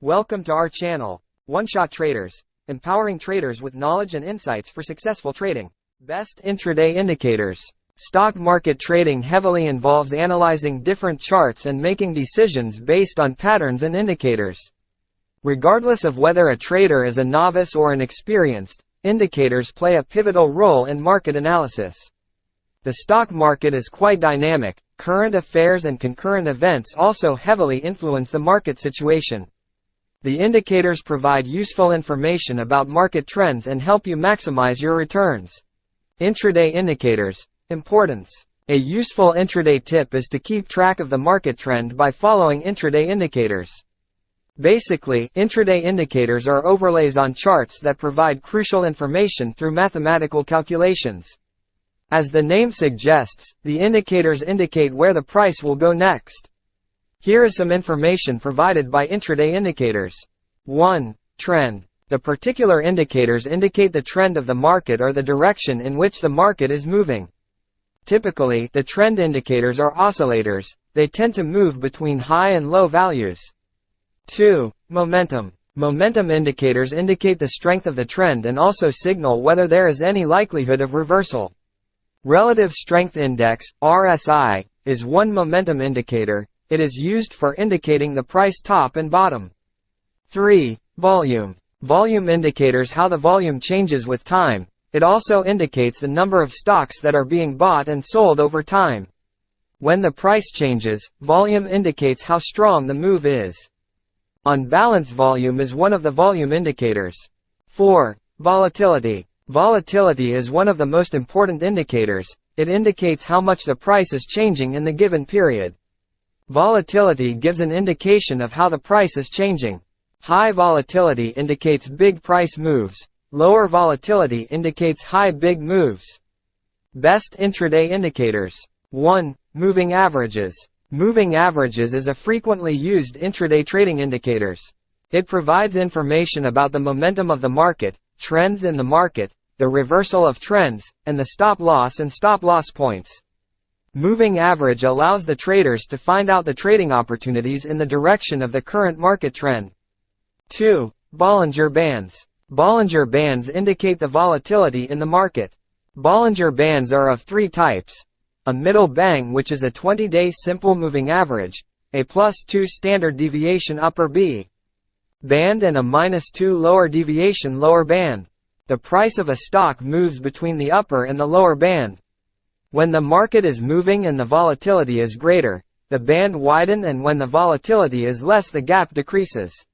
Welcome to our channel, Oneshot Traders, empowering traders with knowledge and insights for successful trading. Best intraday indicators. Stock market trading heavily involves analyzing different charts and making decisions based on patterns and indicators. Regardless of whether a trader is a novice or an experienced, indicators play a pivotal role in market analysis. The stock market is quite dynamic. Current affairs and concurrent events also heavily influence the market situation. The indicators provide useful information about market trends and help you maximize your returns. Intraday indicators. Importance. A useful intraday tip is to keep track of the market trend by following intraday indicators. Basically, intraday indicators are overlays on charts that provide crucial information through mathematical calculations. As the name suggests, the indicators indicate where the price will go next. Here is some information provided by intraday indicators. 1. Trend. The particular indicators indicate the trend of the market or the direction in which the market is moving. Typically, the trend indicators are oscillators. They tend to move between high and low values. 2. Momentum. Momentum indicators indicate the strength of the trend and also signal whether there is any likelihood of reversal. Relative Strength Index, RSI, is one momentum indicator. It is used for indicating the price top and bottom. 3. Volume. Volume indicators how the volume changes with time. It also indicates the number of stocks that are being bought and sold over time. When the price changes, volume indicates how strong the move is. Unbalanced volume is one of the volume indicators. 4. Volatility. Volatility is one of the most important indicators. It indicates how much the price is changing in the given period. Volatility gives an indication of how the price is changing. High volatility indicates big price moves. Lower volatility indicates high big moves. Best intraday indicators. 1. Moving averages. Moving averages is a frequently used intraday trading indicators. It provides information about the momentum of the market, trends in the market, the reversal of trends, and the stop loss and stop loss points. Moving average allows the traders to find out the trading opportunities in the direction of the current market trend. 2. Bollinger Bands. Bollinger Bands indicate the volatility in the market. Bollinger Bands are of three types. A middle band, which is a 20-day simple moving average, a +2 standard deviation upper B band and a -2 lower deviation lower band. The price of a stock moves between the upper and the lower band. When the market is moving and the volatility is greater, the band widens, and when the volatility is less, the gap decreases.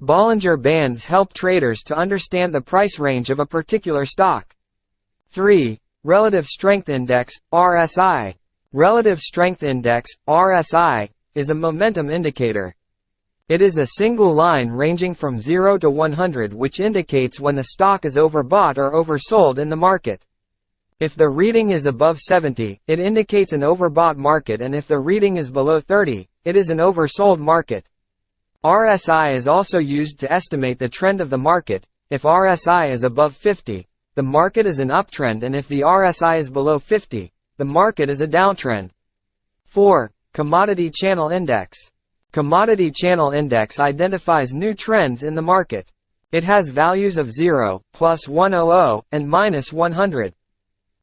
Bollinger Bands help traders to understand the price range of a particular stock. 3. Relative Strength Index, RSI. Relative Strength Index, RSI, is a momentum indicator. It is a single line ranging from 0 to 100 which indicates when the stock is overbought or oversold in the market. If the reading is above 70, it indicates an overbought market, and if the reading is below 30, it is an oversold market. RSI is also used to estimate the trend of the market. If RSI is above 50, the market is an uptrend, and if the RSI is below 50, the market is a downtrend. 4. Commodity Channel Index. Commodity Channel Index identifies new trends in the market. It has values of 0, +100, and -100.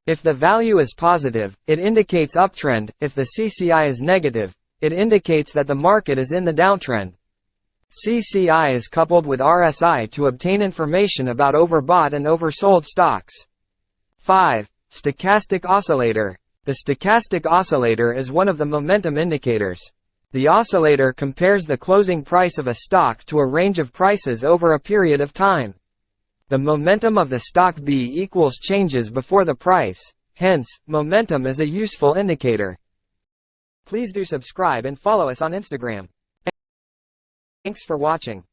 If the value is positive, it indicates uptrend. If the CCI is negative, it indicates that the market is in the downtrend. CCI is coupled with RSI to obtain information about overbought and oversold stocks. 5. Stochastic oscillator. The stochastic oscillator is one of the momentum indicators. The oscillator compares the closing price of a stock to a range of prices over a period of time. The momentum of the stock B equals changes before the price. Hence, momentum is a useful indicator. Please do subscribe and follow us on Instagram. Thanks for watching.